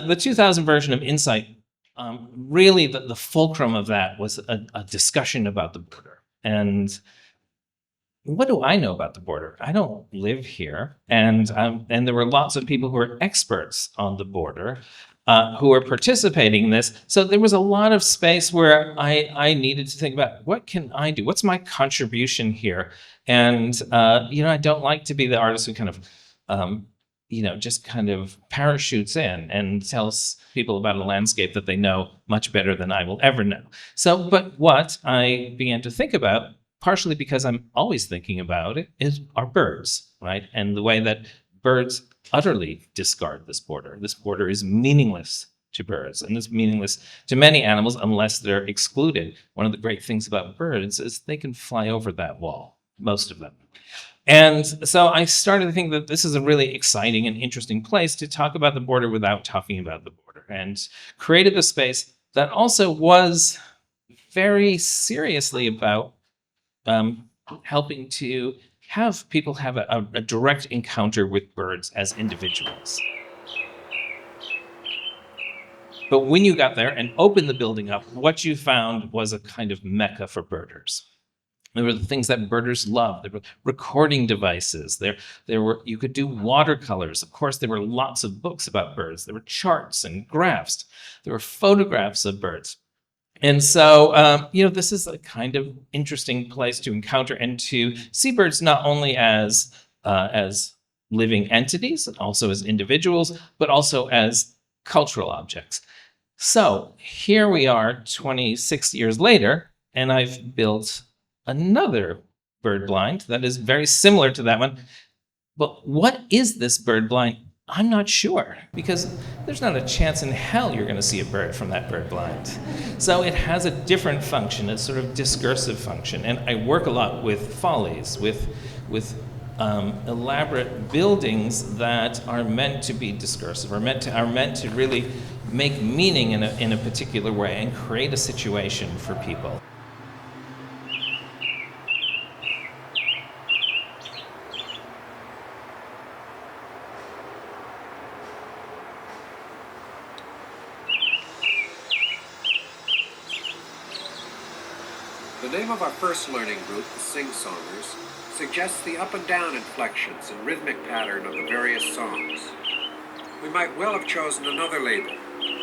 The 2000 version of INSITE, really the fulcrum of that was a discussion about the border. And what do I know about the border? I don't live here. And there were lots of people who were experts on the border who were participating in this. So there was a lot of space where I needed to think about, what can I do? What's my contribution here? And, I don't like to be the artist who kind of, just kind of parachutes in and tells people about a landscape that they know much better than I will ever know. So, but what I began to think about, partially because I'm always thinking about it, are birds, right? And the way that birds utterly discard this border. This border is meaningless to birds, and it's meaningless to many animals unless they're excluded. One of the great things about birds is they can fly over that wall, most of them. And so I started to think that this is a really exciting and interesting place to talk about the border without talking about the border, and created a space that also was very seriously about helping to have people have a direct encounter with birds as individuals. But when you got there and opened the building up, what you found was a kind of mecca for birders. There were the things that birders loved. There were recording devices. There were, you could do watercolors. Of course, there were lots of books about birds. There were charts and graphs. There were photographs of birds. And so, this is a kind of interesting place to encounter and to see birds not only as living entities, also as individuals, but also as cultural objects. So here we are 26 years later, and I've built another bird blind that is very similar to that one. But what is this bird blind? I'm not sure, because there's not a chance in hell you're going to see a bird from that bird blind. So it has a different function, a sort of discursive function. And I work a lot with follies, with elaborate buildings that are meant to be discursive, are meant to really make meaning in a particular way and create a situation for people. The name of our first learning group, the Sing-Songers, suggests the up and down inflections and rhythmic pattern of the various songs. We might well have chosen another label,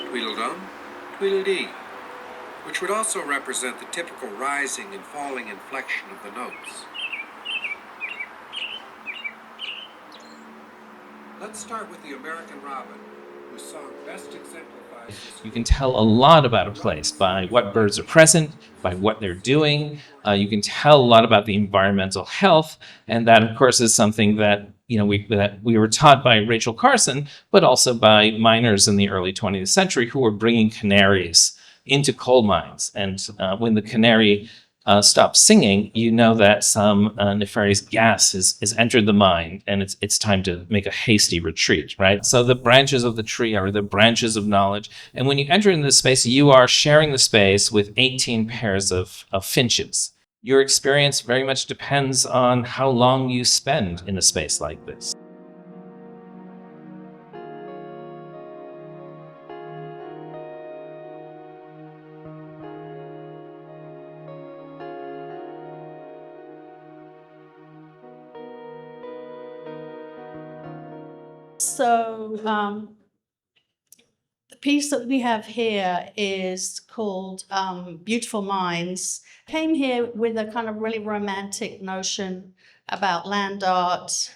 Tweedledum, Tweedledee, which would also represent the typical rising and falling inflection of the notes. Let's start with the American Robin, whose song best exemplifies. You can tell a lot about a place by what birds are present, by what they're doing. You can tell a lot about the environmental health, and that, of course, is something that we were taught by Rachel Carson, but also by miners in the early 20th century who were bringing canaries into coal mines. And when the canary stops singing, you know that some nefarious gas has entered the mine, and it's time to make a hasty retreat, right? So the branches of the tree are the branches of knowledge. And when you enter into this space, you are sharing the space with 18 pairs of finches. Your experience very much depends on how long you spend in a space like this. So the piece that we have here is called Beautiful Minds. Came here with a kind of really romantic notion about land art,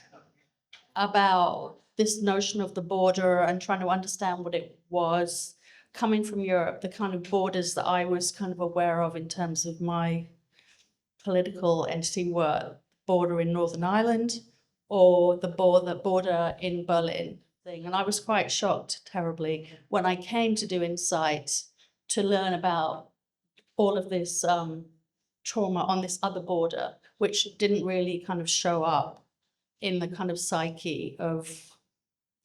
about this notion of the border and trying to understand what it was. Coming from Europe, the kind of borders that I was kind of aware of in terms of my political entity were border in Northern Ireland, or the border in Berlin thing. And I was quite shocked, terribly, when I came to do INSITE to learn about all of this trauma on this other border, which didn't really kind of show up in the kind of psyche of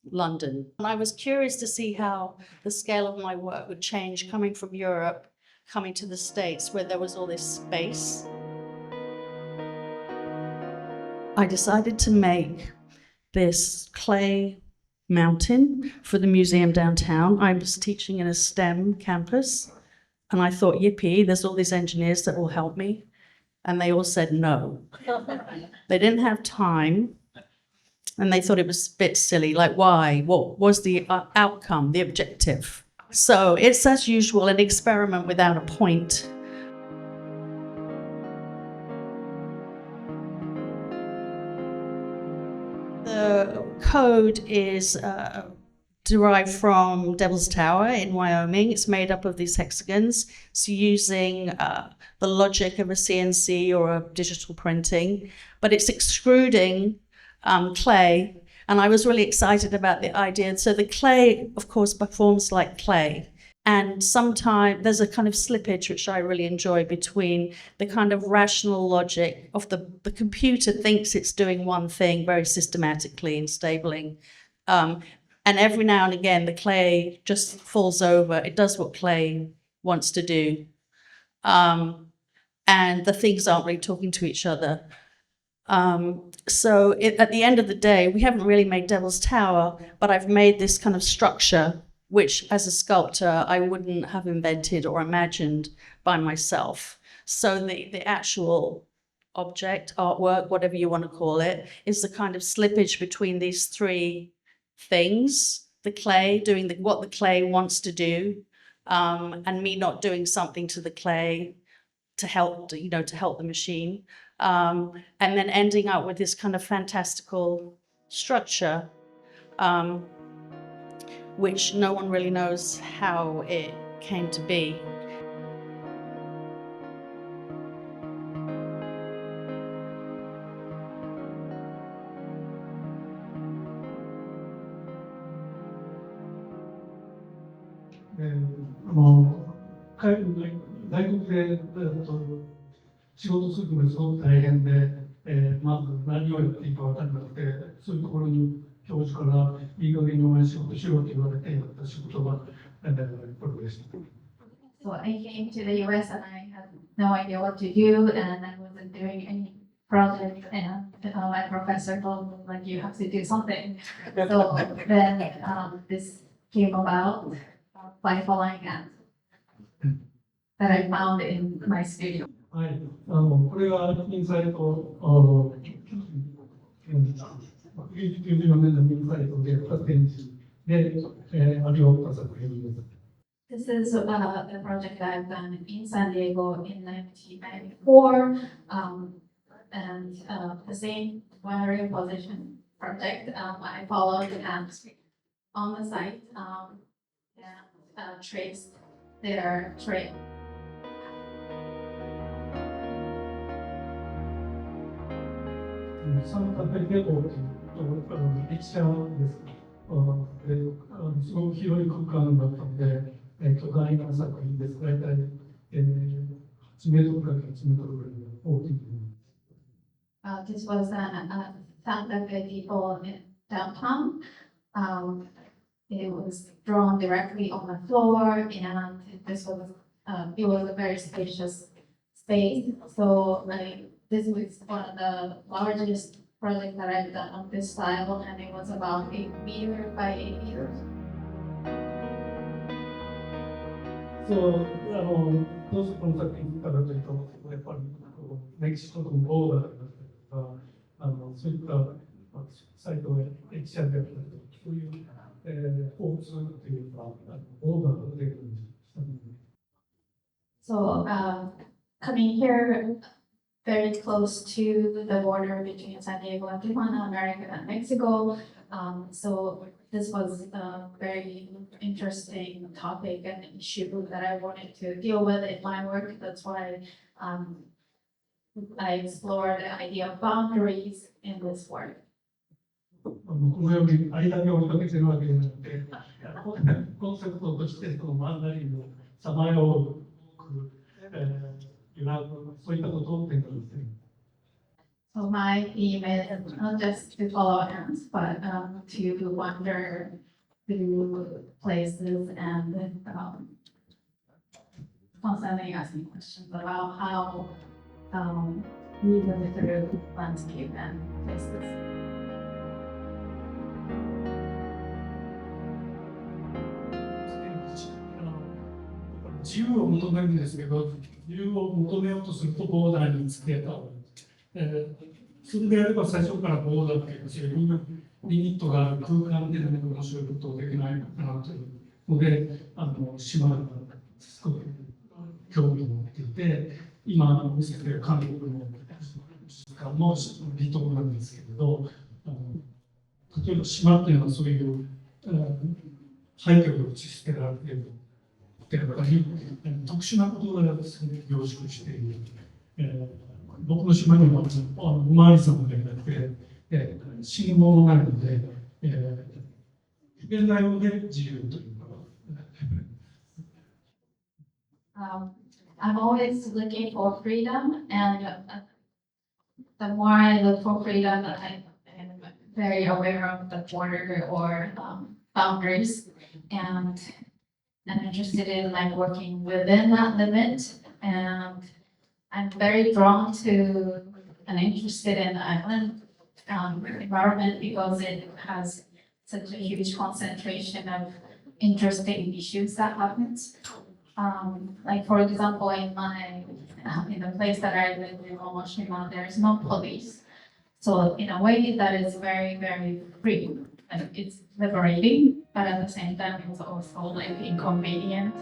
London. And I was curious to see how the scale of my work would change coming from Europe, coming to the States, where there was all this space. I decided to make this clay mountain for the museum downtown. I was teaching in a STEM campus, and I thought, yippee, there's all these engineers that will help me. And they all said no. They didn't have time, and they thought it was a bit silly. Like, why? What was the outcome, the objective? So it's, as usual, an experiment without a point. The code is derived from Devil's Tower in Wyoming. It's made up of these hexagons. So using the logic of a CNC or a digital printing, but it's extruding clay. And I was really excited about the idea. So the clay, of course, performs like clay. And sometimes there's a kind of slippage, which I really enjoy, between the kind of rational logic of the computer thinks it's doing one thing very systematically and stabling. And every now and again, the clay just falls over. It does what clay wants to do. And the things aren't really talking to each other. So at the end of the day, we haven't really made Devil's Tower, but I've made this kind of structure which as a sculptor I wouldn't have invented or imagined by myself. So the actual object, artwork, whatever you want to call it, is the kind of slippage between these three things: the clay doing what the clay wants to do, and me not doing something to the clay to help the machine, and then ending up with this kind of fantastical structure, which no one really knows how it came to be. So I came to the US and I had no idea what to do, and I wasn't doing any project, and my professor told me, like, you have to do something. So then this came about by following ants that I found in my studio. はい、これがインサイト、94年のインサイトで2展示で、ありをった作品です。This is a project that I've done in San Diego in 1994, and the same winery position project. I followed ants on the site and traced their trail. サンタフェデオという駅舎です。すごく広い空間だったので、巨大な作品です。大体、8メートルから8メートルぐらいの大きいもの。This was a Santa Fe Depot in downtown. It was drawn directly on the floor, and this was it was a very spacious space. So this was one of the largest projects that I've done of this style, and it was about 8 meters by 8 meters. そう、どうしてこの作品かというと、やっぱりメキシコとのボーダーだったりとか、そういったサイトで駅舎であったりとか、そういう、交通っていうか、ボーダーが出てくるんです。So coming here very close to the border between San Diego and Tijuana, America and Mexico. So this was a very interesting topic and issue that I wanted to deal with in my work. That's why I explored the idea of boundaries in this work. このように間に追いかけてるわけじゃなくて、コンセプトとしてそのマンダリンのさまようそういったことを展開している。So my theme is not just to follow ants, but to wander through places and constantly asking questions about how we move through landscape and places. 自由を求めるんですけど、自由を求めようとするとボーダーにつけた方がいい。それであれば最初からボーダーというか、そういうリミットがある空間で何か面白いことをできないのかなというので、島がすごい興味を持っていて、今見せている韓国の美術館の離島なんですけれど、例えば島っていうのはそういう廃墟が打ち捨てられているであったり、特殊なことがですね、凝縮している。僕の島にもおまわりさんがいて、信号がないので、現代語で自由というか。I'm always looking for freedom, and the more I look for freedom, I am very aware of the border or boundaries, and I'm interested in like working within that limit. And I'm very drawn to and interested in island environment because it has such a huge concentration of interesting issues that happens. Like for example, in the place that I live in Omoshima, there is no police. So in a way, that is very, very free, and it's liberating. But at the same time, it's also like inconvenient.